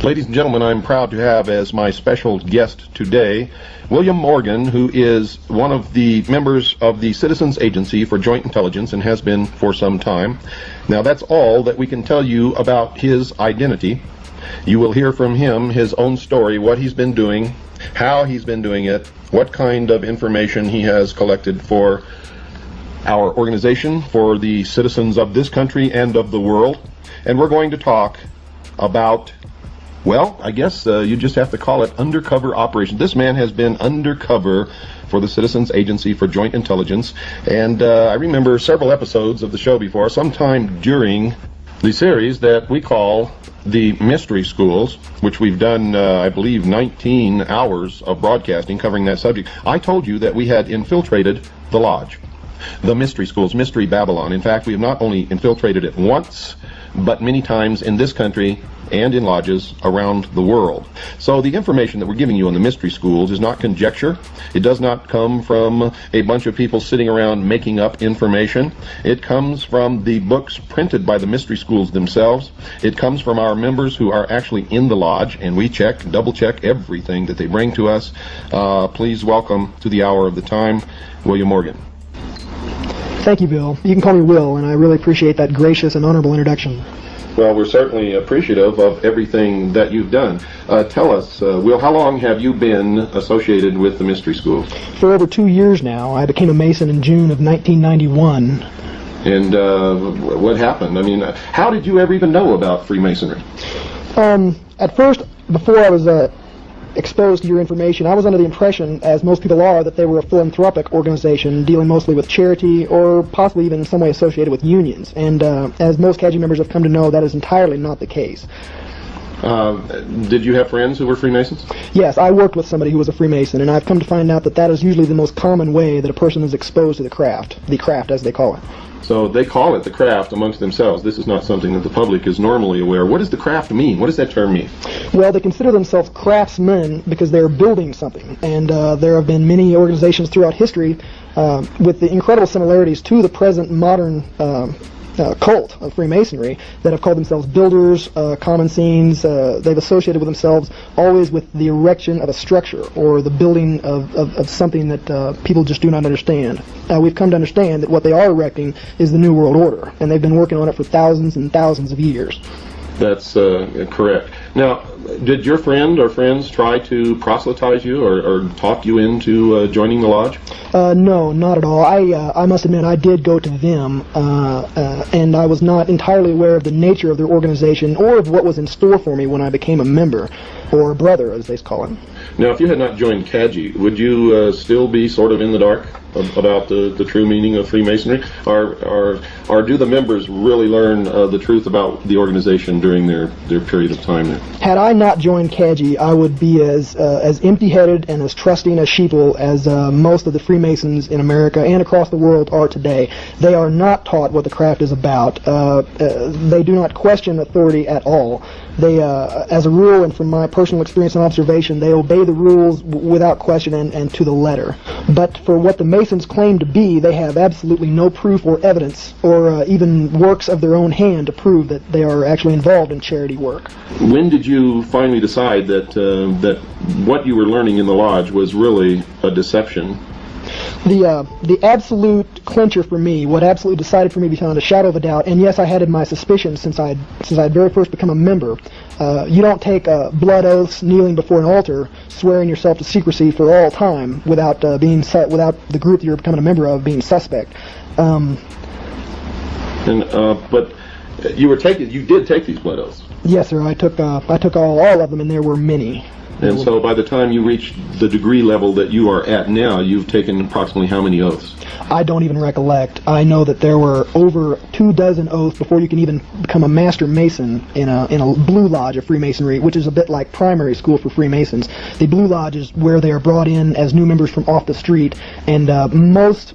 Ladies and gentlemen, I'm proud to have as my special guest today William Morgan, who is one of the members of the Citizens Agency for Joint Intelligence and has been for some time. Now, that's all that we can tell you about his identity. You will hear from him his own story, what he's been doing, how he's been doing it, what kind of information he has collected for our organization, for the citizens of this country and of the world. And we're going to talk about, well, I guess you just have to call it undercover operation. This man has been undercover for the Citizens Agency for Joint Intelligence, and I remember several episodes of the show before, sometime during the series that we call the Mystery Schools, which we've done, I believe, 19 hours of broadcasting covering that subject. I told you that we had infiltrated the lodge, the Mystery Schools, Mystery Babylon. In fact, we have not only infiltrated it once, but many times in this country and in lodges around the world. So the information that we're giving you on the Mystery Schools is not conjecture. It does not come from a bunch of people sitting around making up information. It comes from the books printed by the Mystery Schools themselves. It comes from our members who are actually in the lodge, and we check, double check everything that they bring to us. Please welcome to the hour of the time, William Morgan. Thank you, Bill. You can call me Will, and I really appreciate that gracious and honorable introduction. Well, we're certainly appreciative of everything that you've done. Tell us, Will, how long have you been associated with the Mystery School? For over 2 years now. I became a Mason in June of 1991. And what happened? I mean, how did you ever even know about Freemasonry? At first, before I was exposed to your information, I was under the impression, as most people are, that they were a philanthropic organization dealing mostly with charity or possibly even in some way associated with unions. And as most CAGI members have come to know, that is entirely not the case. Did you have friends who were Freemasons? Yes, I worked with somebody who was a Freemason, and I've come to find out that that is usually the most common way that a person is exposed to the craft as they call it. So they call it the craft amongst themselves. This is not something that the public is normally aware. What does the craft mean? What does that term mean? Well, they consider themselves craftsmen because they're building something. And there have been many organizations throughout history with the incredible similarities to the present modern cult of Freemasonry that have called themselves builders, common scenes. They've associated with themselves always with the erection of a structure or the building of something that people just do not understand. We've come to understand that what they are erecting is the New World Order, and they've been working on it for thousands and thousands of years. That's correct. Now, did your friend or friends try to proselytize you or talk you into joining the lodge? No, not at all. I must admit I did go to them, and I was not entirely aware of the nature of their organization or of what was in store for me when I became a member, or a brother, as they call it. Now, if you had not joined CAGI, would you still be sort of in the dark about the true meaning of Freemasonry? Or do the members really learn the truth about the organization during their period of time there? Had I not joined CAGI, I would be as empty-headed and as trusting as sheeple as most of the Freemasons in America and across the world are today. They are not taught what the craft is about. They do not question authority at all. They, as a rule, and from my personal experience and observation, they obey the rules without question and to the letter. But for what the Masons claim to be, they have absolutely no proof or evidence or even works of their own hand to prove that they are actually involved in charity work. When did you finally decide that what you were learning in the lodge was really a deception? The absolute clincher for me, what absolutely decided for me beyond a shadow of a doubt, and yes, I had my suspicions since I had very first become a member. You don't take blood oaths, kneeling before an altar, swearing yourself to secrecy for all time without without the group that you're becoming a member of being suspect. But you did take these blood oaths. Yes, sir. I took all of them, and there were many. And so by the time you reach the degree level that you are at now, you've taken approximately how many oaths? I don't even recollect. I know that there were over 24 oaths before you can even become a Master Mason in a Blue Lodge of Freemasonry, which is a bit like primary school for Freemasons. The Blue Lodge is where they are brought in as new members from off the street, and most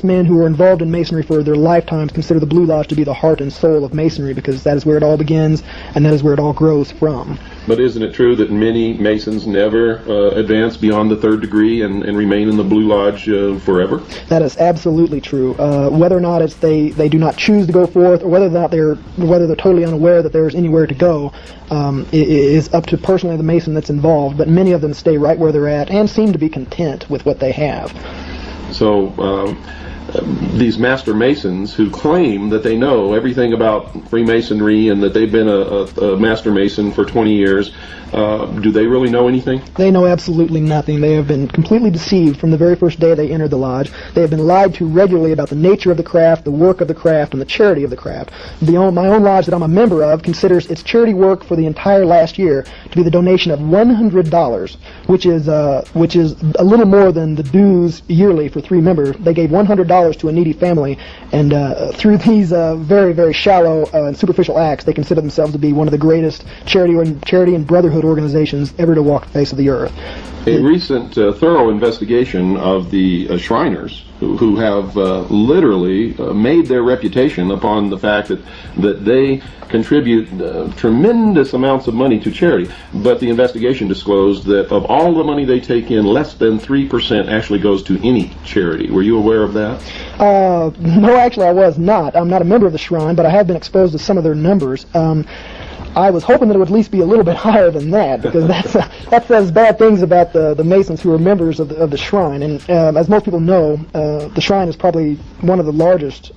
men who are involved in Masonry for their lifetimes consider the Blue Lodge to be the heart and soul of Masonry because that is where it all begins and that is where it all grows from. But isn't it true that many Masons never advance beyond the third degree and remain in the Blue Lodge forever? That is absolutely true. Whether or not it's they do not choose to go forth, or whether they're totally unaware that there is anywhere to go, is up to personally the Mason that's involved. But many of them stay right where they're at and seem to be content with what they have. So these Master Masons who claim that they know everything about Freemasonry and that they've been a Master Mason for 20 years, do they really know anything? They know absolutely nothing. They have been completely deceived from the very first day they entered the lodge. They have been lied to regularly about the nature of the craft, the work of the craft, and the charity of the craft. My own lodge that I'm a member of considers its charity work for the entire last year to be the donation of $100, which is a little more than the dues yearly for 3 members. They gave $100 to a needy family, and through these very, very shallow and superficial acts, they consider themselves to be one of the greatest charity and brotherhood organizations ever to walk the face of the earth. A recent thorough investigation of the Shriners, who have literally made their reputation upon the fact that they contribute tremendous amounts of money to charity, but the investigation disclosed that of all the money they take in, less than 3% actually goes to any charity. Were you aware of that? No, actually I was not. I'm not a member of the Shrine, but I have been exposed to some of their numbers. I was hoping that it would at least be a little bit higher than that, because that says bad things about the Masons who are members of the Shrine. And as most people know, the Shrine is probably one of the largest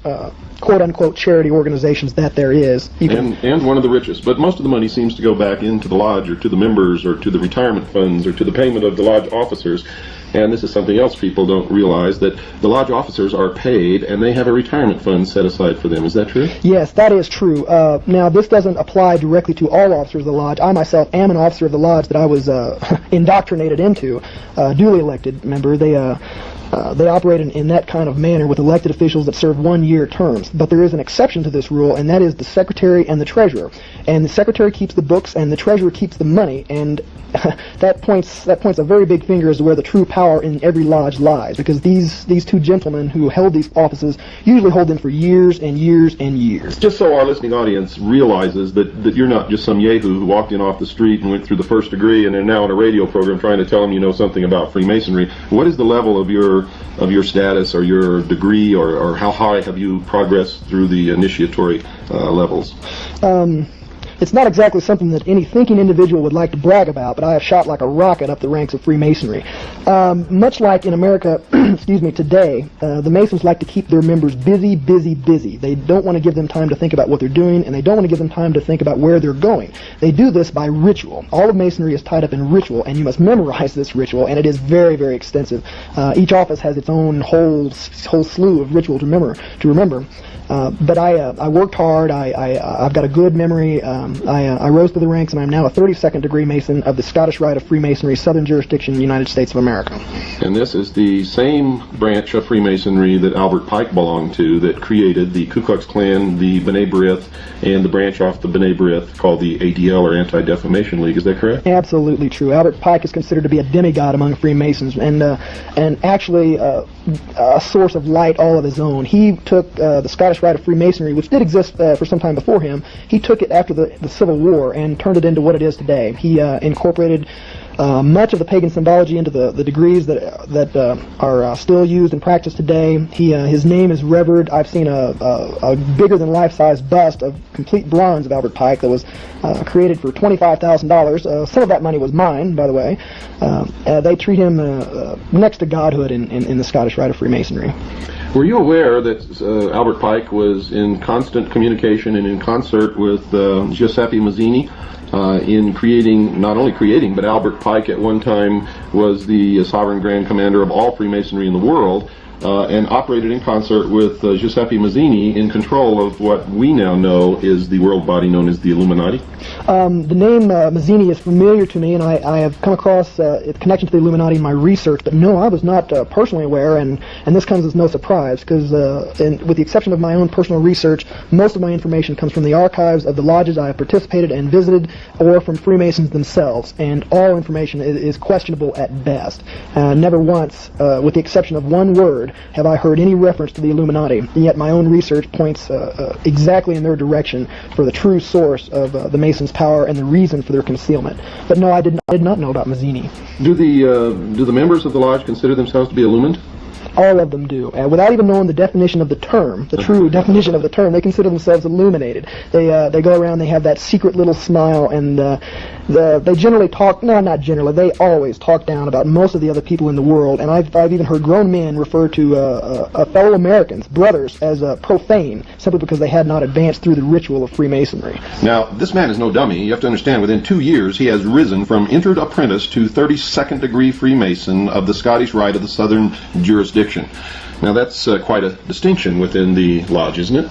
quote-unquote charity organizations that there is. And one of the richest. But most of the money seems to go back into the lodge or to the members or to the retirement funds or to the payment of the lodge officers. And this is something else people don't realize, that the lodge officers are paid and they have a retirement fund set aside for them. Is that true? Yes, that is true. Now, this doesn't apply directly to all officers of the lodge. I myself am an officer of the lodge that I was indoctrinated into, duly elected member. They operate in that kind of manner with elected officials that serve 1-year terms. But there is an exception to this rule, and that is the secretary and the treasurer. And the secretary keeps the books, and the treasurer keeps the money. And that points a very big finger as to where the true power in every lodge lies, because these 2 gentlemen who held these offices usually hold them for years and years and years. Just so our listening audience realizes that you're not just some yahoo who walked in off the street and went through the first degree and are now on a radio program trying to tell them you know something about Freemasonry. What is the level of your status or your degree, or how high have you progressed through the initiatory levels? It's not exactly something that any thinking individual would like to brag about, but I have shot like a rocket up the ranks of Freemasonry. Much like in America, today, the Masons like to keep their members busy, busy, busy. They don't want to give them time to think about what they're doing, and they don't want to give them time to think about where they're going. They do this by ritual. All of Masonry is tied up in ritual, and you must memorize this ritual, and it is very, very extensive. Each office has its own whole slew of ritual to remember. But I worked hard. I've got a good memory. I rose to the ranks, and I'm now a 32nd degree Mason of the Scottish Rite of Freemasonry, Southern Jurisdiction, United States of America. And this is the same branch of Freemasonry that Albert Pike belonged to, that created the Ku Klux Klan, the B'nai B'rith, and the branch off the B'nai B'rith called the ADL, or Anti-Defamation League. Is that correct? Absolutely true. Albert Pike is considered to be a demigod among Freemasons, and actually a source of light all of his own. He took the Scottish Rite of Freemasonry, which did exist for some time before him. He took it after the Civil War and turned it into what it is today. He incorporated much of the pagan symbology into the degrees that are still used and practiced today. His name is revered. I've seen a bigger than life-size bust of complete bronze of Albert Pike that was created for $25,000. Some of that money was mine, by the way. They treat him next to godhood in the Scottish Rite of Freemasonry. Were you aware that Albert Pike was in constant communication and in concert with Giuseppe Mazzini in not only creating, but Albert Pike at one time was the sovereign grand commander of all Freemasonry in the world, and operated in concert with Giuseppe Mazzini in control of what we now know is the world body known as the Illuminati? The name Mazzini is familiar to me, and I have come across its connection to the Illuminati in my research, but no, I was not personally aware, and this comes as no surprise, because with the exception of my own personal research, most of my information comes from the archives of the lodges I have participated and visited, or from Freemasons themselves, and all information is questionable at best. Never once, with the exception of one word, word have I heard any reference to the Illuminati, and yet my own research points exactly in their direction for the true source of the Masons' power and the reason for their concealment. But no, I did not know about Mazzini. Do the members of the lodge consider themselves to be illumined? All of them do. Without even knowing the definition of the term, the true definition of the term, they consider themselves illuminated. They go around, they have that secret little smile, and they generally talk, no, not generally, they always talk down about most of the other people in the world, and I've even heard grown men refer to fellow Americans, brothers, as profane, simply because they had not advanced through the ritual of Freemasonry. Now, this man is no dummy. You have to understand, within 2 years, he has risen from entered apprentice to 32nd degree Freemason of the Scottish Rite of the Southern Jurisdiction. Now, that's quite a distinction within the lodge, isn't it?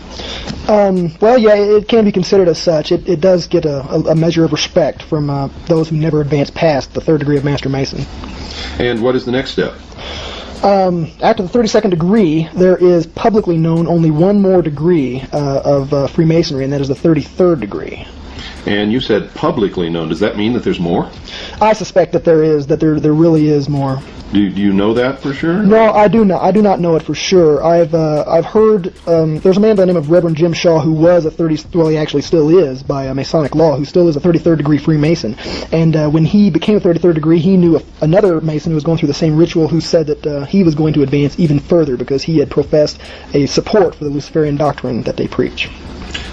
Well, yeah, it can be considered as such. It does get a measure of respect from those who never advance past the 3rd degree of Master Mason. And what is the next step? After the 32nd degree, there is publicly known only one more degree of Freemasonry, and that is the 33rd degree. And you said publicly known. Does that mean that there's more? I suspect that there is, that there really is more. Do you know that for sure? No, I do not. I do not know it for sure. I've heard there's a man by the name of Reverend Jim Shaw who was he actually still is by Masonic law, who still is a 33rd degree Freemason. And when he became a 33rd degree, he knew another Mason who was going through the same ritual who said that he was going to advance even further because he had professed a support for the Luciferian doctrine that they preach.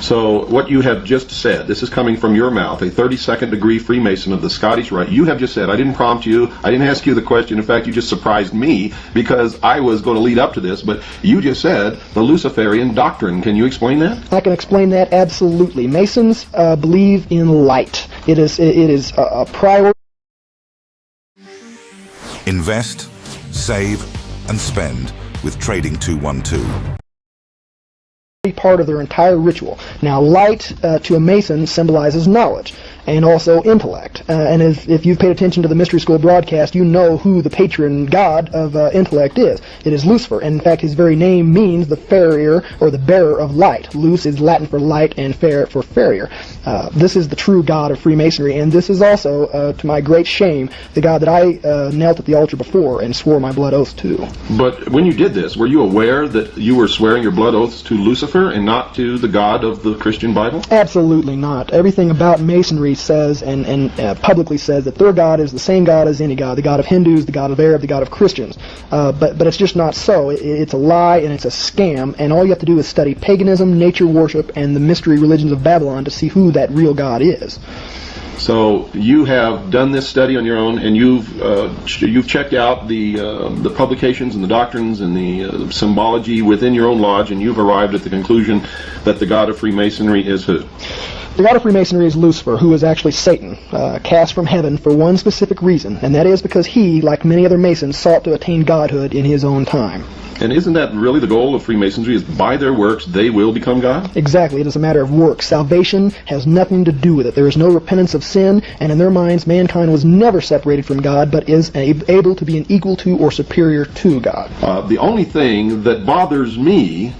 So what you have just said, this is coming from your mouth, a 32nd degree Freemason of the Scottish Rite. You have just said, I didn't prompt you, I didn't ask you the question. In fact, you just surprised me because I was going to lead up to this, but you just said the Luciferian doctrine. Can you explain that? I can explain that absolutely. Masons believe in light. It is a priority. Invest, save, and spend with Trading 212. Part of their entire ritual. Now, light to a Mason symbolizes knowledge and also intellect. And if you've paid attention to the Mystery School broadcast, you know who the patron god of intellect is. It is Lucifer. And in fact, his very name means the farrier or the bearer of light. Luce is Latin for light and fer for farrier. This is the true god of Freemasonry, and this is also, to my great shame, the god that I knelt at the altar before and swore my blood oath to. But when you did this, were you aware that you were swearing your blood oaths to Lucifer and not to the God of the Christian Bible? Absolutely not. Everything about Masonry says and publicly says that their God is the same God as any God, the God of Hindus, the God of Arab, the God of Christians. But it's just not so. It's a lie and it's a scam, and all you have to do is study paganism, nature worship, and the mystery religions of Babylon to see who that real God is. So you have done this study on your own, and you've checked out the publications and the doctrines and the symbology within your own lodge, and you've arrived at the conclusion that the God of Freemasonry is who? The God of Freemasonry is Lucifer, who is actually Satan, cast from heaven for one specific reason, and that is because he, like many other Masons, sought to attain godhood in his own time. And isn't that really the goal of Freemasonry, is by their works they will become God? Exactly. It is a matter of works. Salvation has nothing to do with it. There is no repentance of sin, and in their minds, mankind was never separated from God, but is able to be an equal to or superior to God. The only thing that bothers me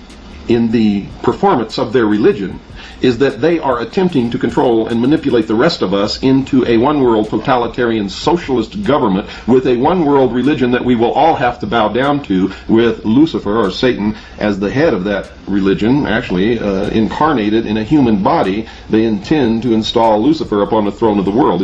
in the performance of their religion is that they are attempting to control and manipulate the rest of us into a one-world totalitarian socialist government with a one-world religion that we will all have to bow down to, with Lucifer or Satan as the head of that religion, actually incarnated in a human body. They intend to install Lucifer upon the throne of the world.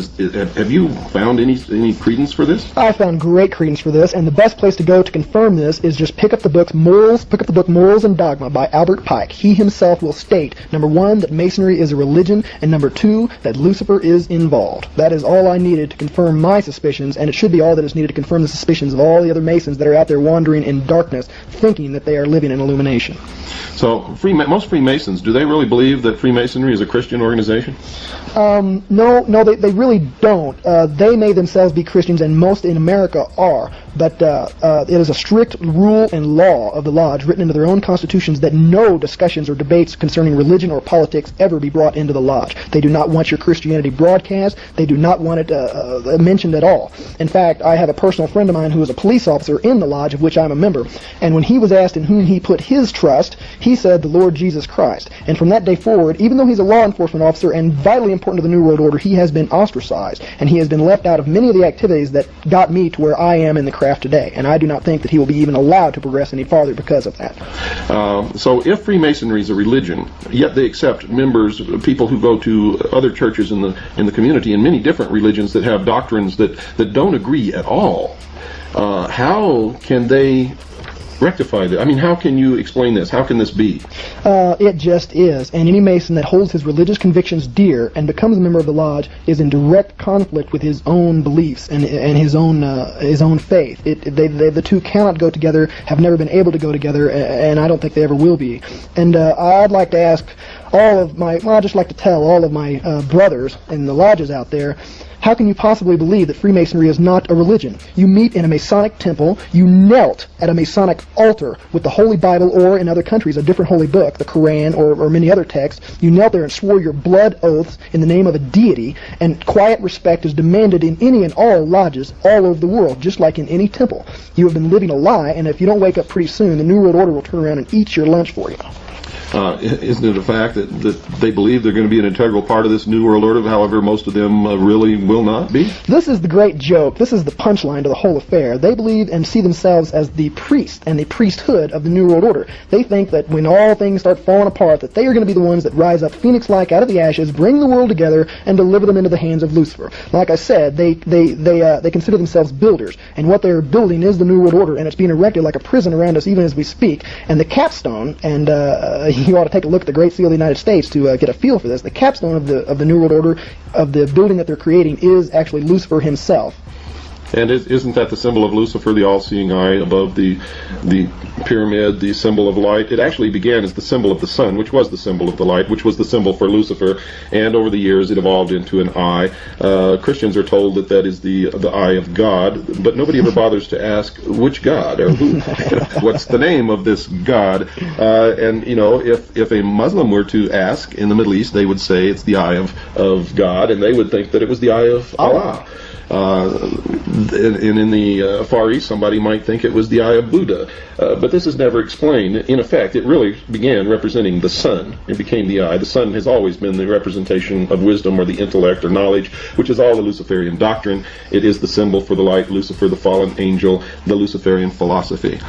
Have you found any credence for this? I found great credence for this, and the best place to go to confirm this is just pick up the book Morals and Dogma by Albert Pike. He himself will state, number one, that Masonry is a religion, and number two, that Lucifer is involved. That is all I needed to confirm my suspicions, and it should be all that is needed to confirm the suspicions of all the other Masons that are out there wandering in darkness, thinking that they are living in illumination. So, most Freemasons, do they really believe that Freemasonry is a Christian organization? No, they really don't. They may themselves be Christians, and most in America are, but it is a strict rule and law of the Lodge, written into their own constitutions, that no discussions or debates concerning religion or politics ever be brought into the Lodge. They do not want your Christianity broadcast. They do not want it mentioned at all. In fact, I have a personal friend of mine who is a police officer in the Lodge, of which I'm a member, and when he was asked in whom he put his trust, he he said the Lord Jesus Christ. And from that day forward, even though he's a law enforcement officer and vitally important to the New World Order, he has been ostracized, and he has been left out of many of the activities that got me to where I am in the craft today. And I do not think that he will be even allowed to progress any farther because of that. So if Freemasonry is a religion, yet they accept members, people who go to other churches in the community, and many different religions that have doctrines that don't agree at all, how can they rectify that? I mean, how can you explain this? How can this be? It just is. And any Mason that holds his religious convictions dear and becomes a member of the lodge is in direct conflict with his own beliefs and his own faith. The two cannot go together, have never been able to go together, and I don't think they ever will be. And I'd like to ask I'd just like to tell all of my brothers in the lodges out there, how can you possibly believe that Freemasonry is not a religion? You meet in a Masonic temple, you knelt at a Masonic altar with the Holy Bible, or in other countries a different holy book, the Quran or many other texts. You knelt there and swore your blood oaths in the name of a deity, and quiet respect is demanded in any and all lodges all over the world, just like in any temple. You have been living a lie, and if you don't wake up pretty soon, the New World Order will turn around and eat your lunch for you. Isn't it a fact that they believe they're going to be an integral part of this New World Order, however most of them really will not be? This is the great joke. This is the punchline to the whole affair. They believe and see themselves as the priest and the priesthood of the New World Order. They think that when all things start falling apart, that they are going to be the ones that rise up phoenix-like out of the ashes, bring the world together, and deliver them into the hands of Lucifer. Like I said, they consider themselves builders, and what they're building is the New World Order, and it's being erected like a prison around us even as we speak. And the capstone, and you ought to take a look at the Great Seal of the United States to get a feel for this. The capstone of the New World Order, of the building that they're creating, is actually Lucifer himself. And isn't that the symbol of Lucifer, the all-seeing eye above the pyramid, the symbol of light? It actually began as the symbol of the sun, which was the symbol of the light, which was the symbol for Lucifer, and over the years it evolved into an eye. Christians are told that is the eye of God, but nobody ever bothers to ask which God, or who, what's the name of this God. And, you know, if a Muslim were to ask in the Middle East, they would say it's the eye of God, and they would think that it was the eye of Allah. And in the Far East, somebody might think it was the eye of Buddha. But this is never explained. In effect, it really began representing the sun. It became the eye. The sun has always been the representation of wisdom or the intellect or knowledge, which is all the Luciferian doctrine. It is the symbol for the light, Lucifer, the fallen angel, the Luciferian philosophy.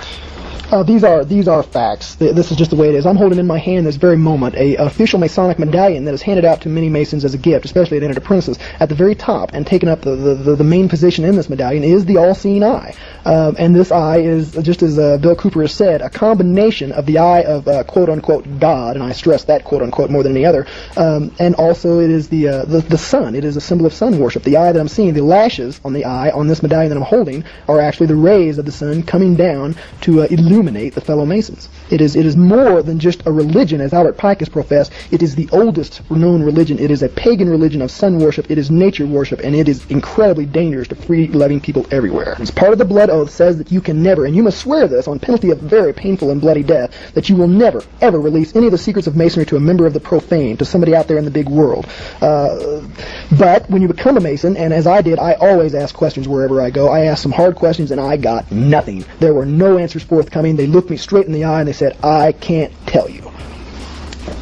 These are facts. This is just the way it is. I'm holding in my hand this very moment an official Masonic medallion that is handed out to many Masons as a gift, especially at entered apprentices. At the very top, and taking up the main position in this medallion, is the all-seeing eye. And this eye is, just as Bill Cooper has said, a combination of the eye of quote-unquote God, and I stress that quote-unquote more than any other, and also it is the sun. It is a symbol of sun worship. The eye that I'm seeing, the lashes on the eye on this medallion that I'm holding, are actually the rays of the sun coming down to illuminate the fellow Masons. It is more than just a religion, as Albert Pike has professed. It is the oldest known religion. It is a pagan religion of sun worship. It is nature worship, and it is incredibly dangerous to free-loving people everywhere. As part of the blood oath says that you can never, and you must swear this on penalty of very painful and bloody death, that you will never, ever release any of the secrets of Masonry to a member of the profane, to somebody out there in the big world. But when you become a Mason, and as I did, I always ask questions wherever I go. I asked some hard questions, and I got nothing. There were no answers forthcoming. They looked me straight in the eye, and they said, I can't tell you.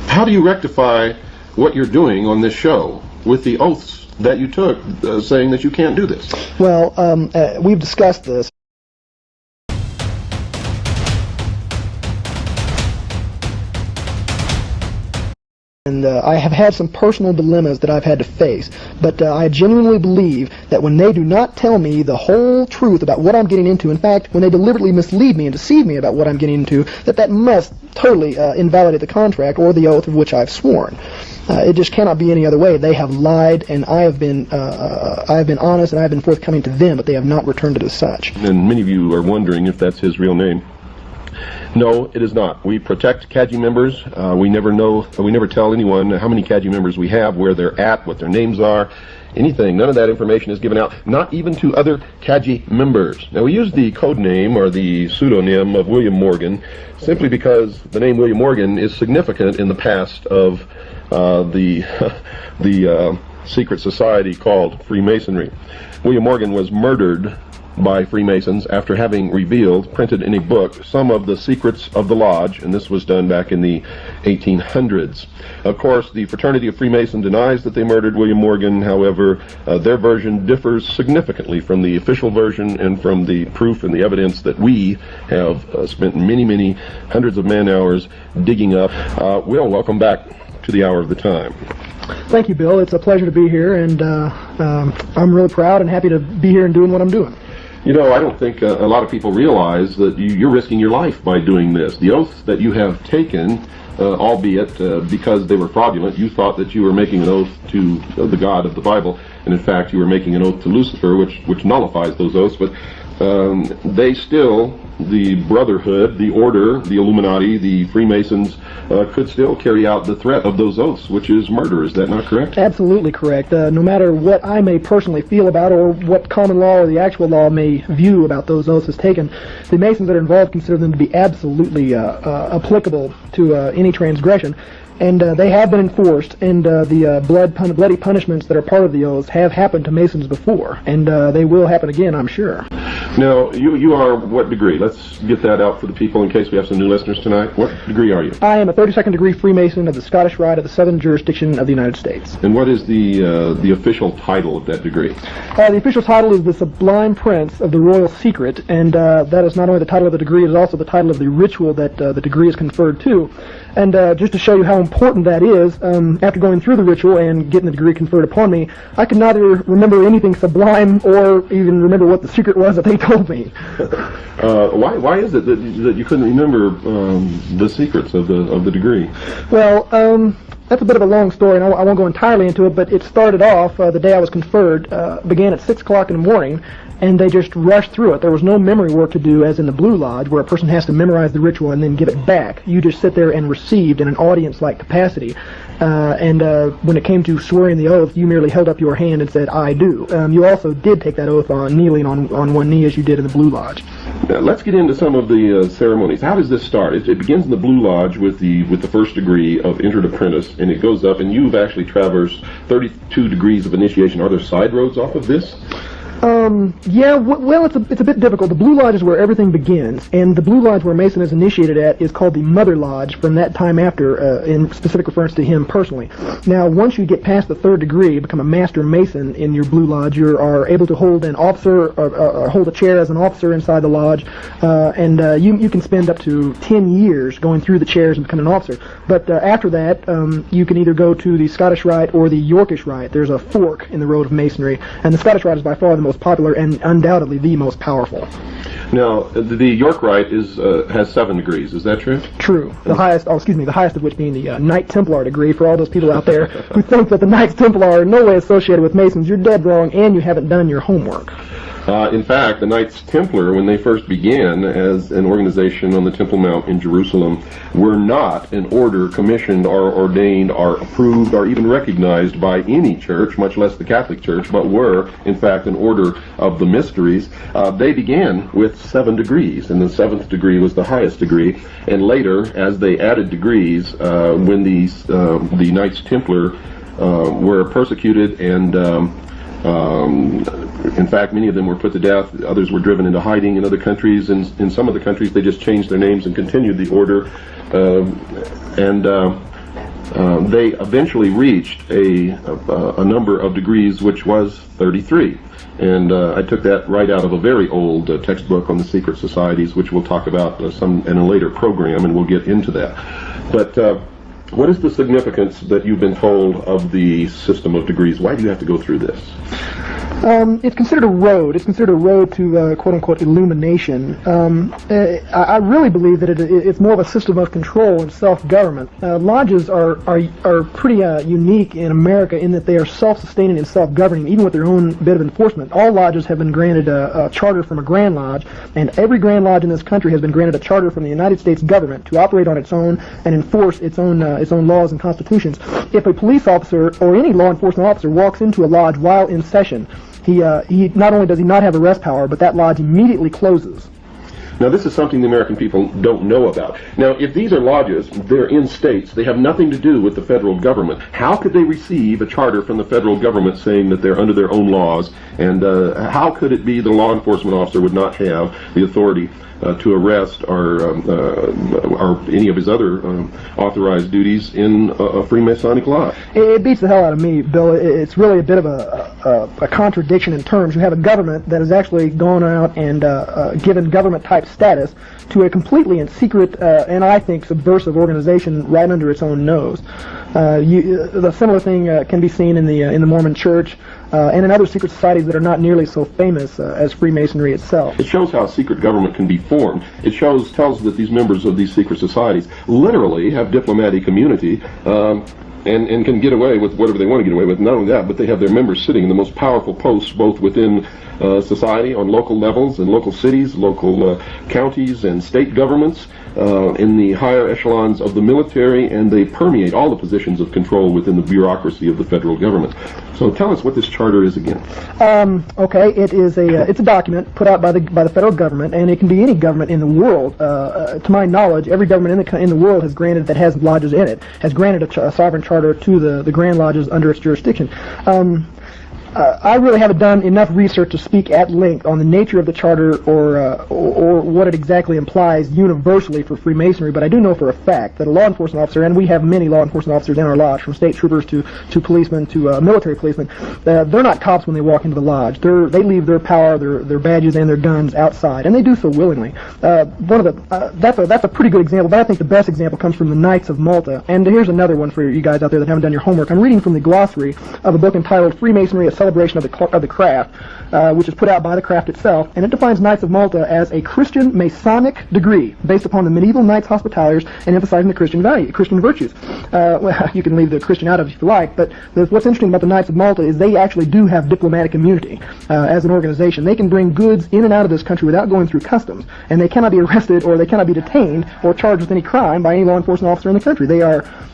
How do you rectify what you're doing on this show with the oaths that you took, saying that you can't do this? Well, we've discussed this. And I have had some personal dilemmas that I've had to face, but I genuinely believe that when they do not tell me the whole truth about what I'm getting into, in fact, when they deliberately mislead me and deceive me about what I'm getting into, that must totally invalidate the contract or the oath of which I've sworn. It just cannot be any other way. They have lied, and I have been honest, and I have been forthcoming to them, but they have not returned it as such. And many of you are wondering if that's his real name. No, it is not. We protect CAGI members. We never tell anyone how many CAGI members we have, where they're at, what their names are, anything. None of that information is given out, not even to other CAGI members. Now, we use the code name or the pseudonym of William Morgan simply because the name William Morgan is significant in the past of the secret society called Freemasonry. William Morgan was murdered by Freemasons after having revealed, printed in a book, some of the secrets of the lodge, and this was done back in the 1800s. Of course, the Fraternity of Freemason denies that they murdered William Morgan. However, their version differs significantly from the official version and from the proof and the evidence that we have spent many hundreds of man-hours digging up. Will, welcome back to the Hour of the Time. Thank you, Bill. It's a pleasure to be here, and I'm really proud and happy to be here and doing what I'm doing. You know, I don't think a lot of people realize that you're risking your life by doing this. The oaths that you have taken, albeit because they were fraudulent, you thought that you were making an oath to the God of the Bible, and in fact you were making an oath to Lucifer, which nullifies those oaths, but they still, the Brotherhood, the Order, the Illuminati, the Freemasons, could still carry out the threat of those oaths, which is murder. Is that not correct? Absolutely correct. No matter what I may personally feel about or what common law or the actual law may view about those oaths as taken, the Masons that are involved consider them to be absolutely applicable to any transgression. And they have been enforced, and the bloody punishments that are part of the oaths have happened to Masons before, and they will happen again, I'm sure. Now, you are what degree? Let's get that out for the people in case we have some new listeners tonight. What degree are you? I am a 32nd degree Freemason of the Scottish Rite of the Southern Jurisdiction of the United States. And what is the official title of that degree? The official title is the Sublime Prince of the Royal Secret, and that is not only the title of the degree, it is also the title of the ritual that the degree is conferred to. And just to show you how important that is, after going through the ritual and getting the degree conferred upon me, I could neither remember anything sublime or even remember what the secret was that they told me. Why is it that you couldn't remember the secrets of the degree? Well, that's a bit of a long story, and I won't go entirely into it, but it started off, the day I was conferred, began at 6 o'clock in the morning, and they just rushed through it. There was no memory work to do, as in the Blue Lodge, where a person has to memorize the ritual and then give it back. You just sit there and received in an audience-like capacity. And when it came to swearing the oath, you merely held up your hand and said, "I do." You also did take that oath on kneeling on one knee, as you did in the Blue Lodge. Now, let's get into some of the ceremonies. How does this start? It begins in the Blue Lodge with the first degree of entered apprentice, and it goes up, and you've actually traversed 32 degrees of initiation. Are there side roads off of this? Yeah, well, it's a bit difficult. The Blue Lodge is where everything begins, and the Blue Lodge where Mason is initiated at is called the Mother Lodge from that time after, in specific reference to him personally. Now, once you get past the third degree, become a Master Mason in your Blue Lodge, you are able to hold an officer, or hold a chair as an officer inside the lodge, and you can spend up to 10 years going through the chairs and become an officer. But after that, you can either go to the Scottish Rite or the Yorkish Rite. There's a fork in the road of Masonry, and the Scottish Rite is by far the most popular and undoubtedly the most powerful. Now, the York Rite has 7 degrees. Is that true? True. The highest of which being the Knight Templar degree. For all those people out there who think that the Knights Templar are in no way associated with Masons, you're dead wrong, and you haven't done your homework. In fact, the Knights Templar, when they first began as an organization on the Temple Mount in Jerusalem, were not an order commissioned or ordained or approved or even recognized by any church, much less the Catholic Church, but were, in fact, an order of the mysteries. They began with 7 degrees, and the 7th degree was the highest degree. And later, as they added degrees, when the Knights Templar were persecuted and in fact, many of them were put to death. Others were driven into hiding in other countries. And in some of the countries, they just changed their names and continued the order. They eventually reached a number of degrees, which was 33. And I took that right out of a very old textbook on the secret societies, which we'll talk about some in a later program, and we'll get into that. But what is the significance that you've been told of the system of degrees? Why do you have to go through this? It's considered a road. It's considered a road to quote-unquote illumination. I really believe that it's more of a system of control and self-government. Lodges are pretty unique in America in that they are self-sustaining and self-governing, even with their own bit of enforcement. All lodges have been granted a charter from a Grand Lodge, and every Grand Lodge in this country has been granted a charter from the United States government to operate on its own and enforce its own laws and constitutions. If a police officer or any law enforcement officer walks into a lodge while in session, he not only does he not have arrest power, but that lodge immediately closes. Now, this is something the American people don't know about. Now, if these are lodges, they're in states, they have nothing to do with the federal government. How could they receive a charter from the federal government saying that they're under their own laws? And how could it be the law enforcement officer would not have the authority to arrest or any of his other authorized duties in a Freemasonic lodge? It beats the hell out of me, Bill. It's really a bit of a contradiction in terms. You have a government that has actually gone out and given government-type status to a completely in secret and I think subversive organization right under its own nose. The similar thing can be seen in the Mormon Church and in other secret societies that are not nearly so famous as Freemasonry itself. It shows how a secret government can be formed. It tells that these members of these secret societies literally have diplomatic immunity and can get away with whatever they want to get away with. Not only that, but they have their members sitting in the most powerful posts both within society on local levels and local cities, local counties and state governments, in the higher echelons of the military, and they permeate all the positions of control within the bureaucracy of the federal government. So tell us what this charter is again. Okay, it's a document put out by the federal government, and it can be any government in the world. To my knowledge, every government in the world has granted that has lodges in it has granted a sovereign charter to the Grand Lodges under its jurisdiction. I really haven't done enough research to speak at length on the nature of the charter or what it exactly implies universally for Freemasonry, but I do know for a fact that a law enforcement officer, and we have many law enforcement officers in our lodge, from state troopers to policemen to military policemen, they're not cops when they walk into the lodge. They leave their power, their badges, and their guns outside, and they do so willingly. That's a pretty good example, but I think the best example comes from the Knights of Malta. And here's another one for you guys out there that haven't done your homework. I'm reading from the glossary of a book entitled Freemasonry, A Celebration of the Craft, which is put out by the craft itself, and it defines Knights of Malta as a Christian Masonic degree based upon the medieval Knights Hospitallers and emphasizing the Christian virtues. Well, you can leave the Christian out of it if you like, but what's interesting about the Knights of Malta is they actually do have diplomatic immunity as an organization. They can bring goods in and out of this country without going through customs, and they cannot be arrested or they cannot be detained or charged with any crime by any law enforcement officer in the country.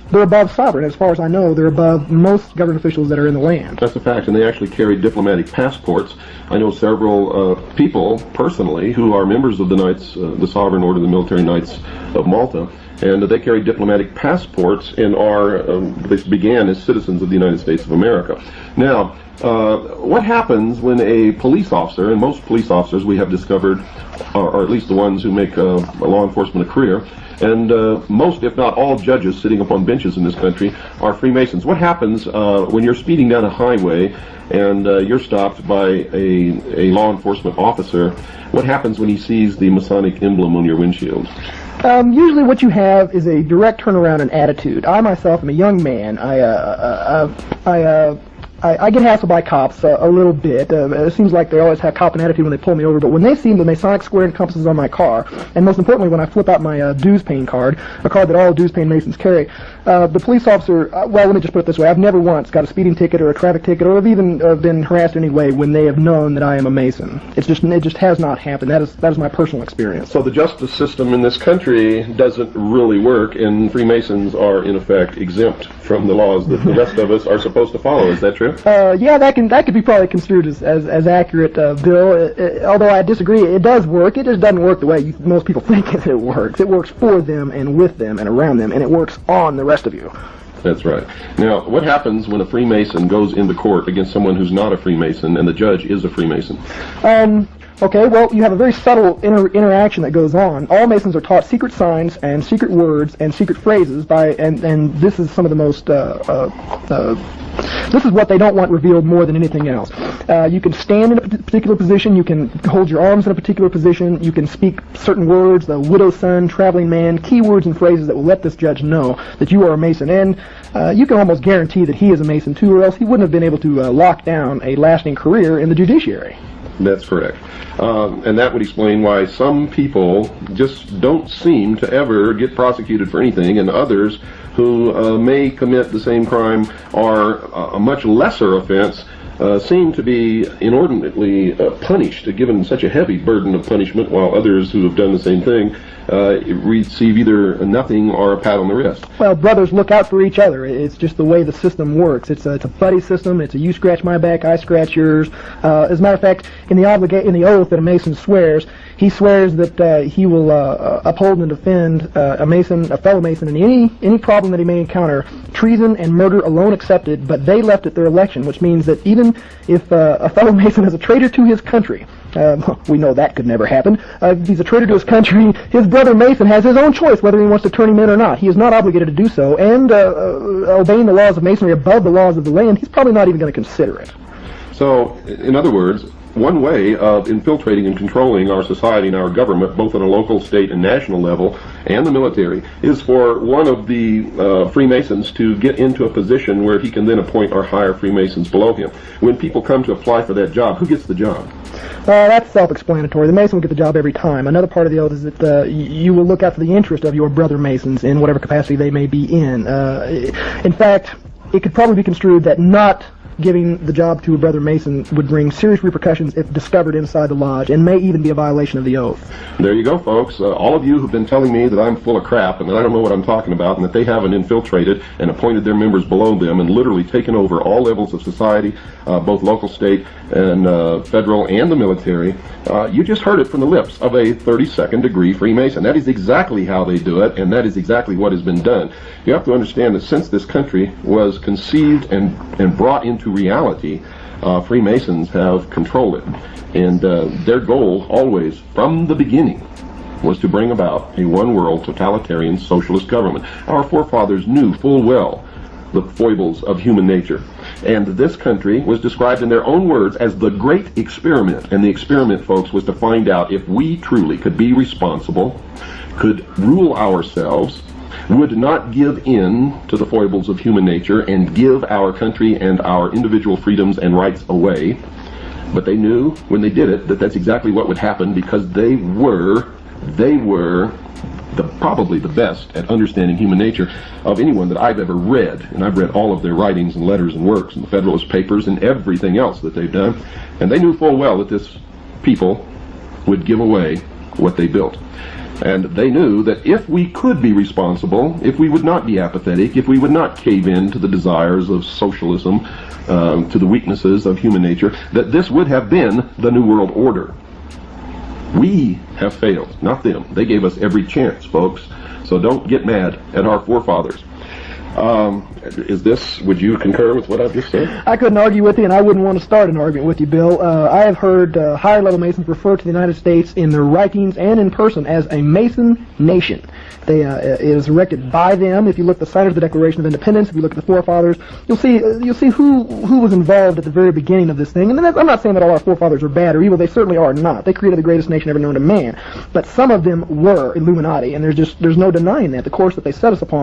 They're above sovereign. As far as I know, they're above most government officials that are in the land. That's a fact, and they actually carry diplomatic passports. I know several people personally who are members of the Knights, the Sovereign Order, the Military Knights of Malta, and they carry diplomatic passports and they began as citizens of the United States of America. Now, what happens when a police officer, and most police officers we have discovered, or at least the ones who make law enforcement a career, and most, if not all, judges sitting up on benches in this country are Freemasons. What happens when you're speeding down a highway and you're stopped by a law enforcement officer? What happens when he sees the Masonic emblem on your windshield? Usually what you have is a direct turnaround in attitude. I myself am a young man. I get hassled by cops a little bit. It seems like they always have cop an attitude when they pull me over, but when they see the Masonic square and compasses on my car, and most importantly when I flip out my dues paying card, a card that all dues paying Masons carry, the police officer, well, let me just put it this way, I've never once got a speeding ticket or a traffic ticket or have even been harassed in any way when they have known that I am a Mason. It just has not happened. That is my personal experience. So the justice system in this country doesn't really work, and Freemasons are in effect exempt from the laws that the rest of us are supposed to follow. Is that true? Yeah, that could be probably construed as accurate, Bill. Although I disagree, it does work. It just doesn't work the way most people think it works. It works for them and with them and around them, and it works on the rest of you. That's right. Now, what happens when a Freemason goes into court against someone who's not a Freemason and the judge is a Freemason? Okay, well, you have a very subtle interaction that goes on. All Masons are taught secret signs and secret words and secret phrases and this is some of the most, this is what they don't want revealed more than anything else. You can stand in a particular position, you can hold your arms in a particular position, you can speak certain words, the widow's son, traveling man, keywords and phrases that will let this judge know that you are a Mason. And you can almost guarantee that he is a Mason too, or else he wouldn't have been able to lock down a lasting career in the judiciary. That's correct. And that would explain why some people just don't seem to ever get prosecuted for anything, and others who may commit the same crime or a much lesser offense seem to be inordinately punished, given such a heavy burden of punishment, while others who have done the same thing receive either nothing or a pat on the wrist. Well, brothers look out for each other. It's just the way the system works. It's a buddy system. It's a you scratch my back, I scratch yours. As a matter of fact, in the oath that a Mason swears, he swears that he will uphold and defend a fellow Mason, in any problem that he may encounter, treason and murder alone excepted, but they left at their election, which means that even if a fellow Mason is a traitor to his country, we know that could never happen. If he's a traitor to his country, his brother Mason has his own choice whether he wants to turn him in or not. He is not obligated to do so, and obeying the laws of Masonry above the laws of the land, he's probably not even going to consider it. So, in other words, one way of infiltrating and controlling our society and our government, both on a local, state, and national level, and the military, is for one of the Freemasons to get into a position where he can then appoint or hire Freemasons below him. When people come to apply for that job, who gets the job? That's self-explanatory. The Mason will get the job every time. Another part of the oath is that you will look out for the interest of your brother Masons in whatever capacity they may be in. In fact, it could probably be construed that not giving the job to a brother Mason would bring serious repercussions if discovered inside the lodge, and may even be a violation of the oath. There you go, folks. All of you who've been telling me that I'm full of crap and that I don't know what I'm talking about, and that they haven't infiltrated and appointed their members below them and literally taken over all levels of society, both local, state, and federal, and the military, you just heard it from the lips of a 32nd degree Freemason. That is exactly how they do it, and that is exactly what has been done. You have to understand that since this country was conceived and brought into reality, Freemasons have controlled it, and their goal always from the beginning was to bring about a one-world totalitarian socialist government. Our forefathers knew full well the foibles of human nature, and this country was described in their own words as the great experiment. And the experiment, folks, was to find out if we truly could be responsible, could rule ourselves, would not give in to the foibles of human nature and give our country and our individual freedoms and rights away. But they knew when they did it that that's exactly what would happen, because they were probably the best at understanding human nature of anyone that I've ever read. And I've read all of their writings and letters and works and the Federalist Papers and everything else that they've done. And they knew full well that this people would give away what they built. And they knew that if we could be responsible, if we would not be apathetic, if we would not cave in to the desires of socialism, to the weaknesses of human nature, that this would have been the New World Order. We have failed, not them. They gave us every chance, folks. So don't get mad at our forefathers. Would you concur with what I've just said? I couldn't argue with you, and I wouldn't want to start an argument with you, Bill. I have heard higher level Masons refer to the United States in their writings and in person as a Mason nation. It is erected by them. If you look at the signers of the Declaration of Independence, if you look at the forefathers, you'll see who was involved at the very beginning of this thing. And I'm not saying that all our forefathers are bad or evil. They certainly are not. They created the greatest nation ever known to man. But some of them were Illuminati, and there's no denying that. The course that they set us upon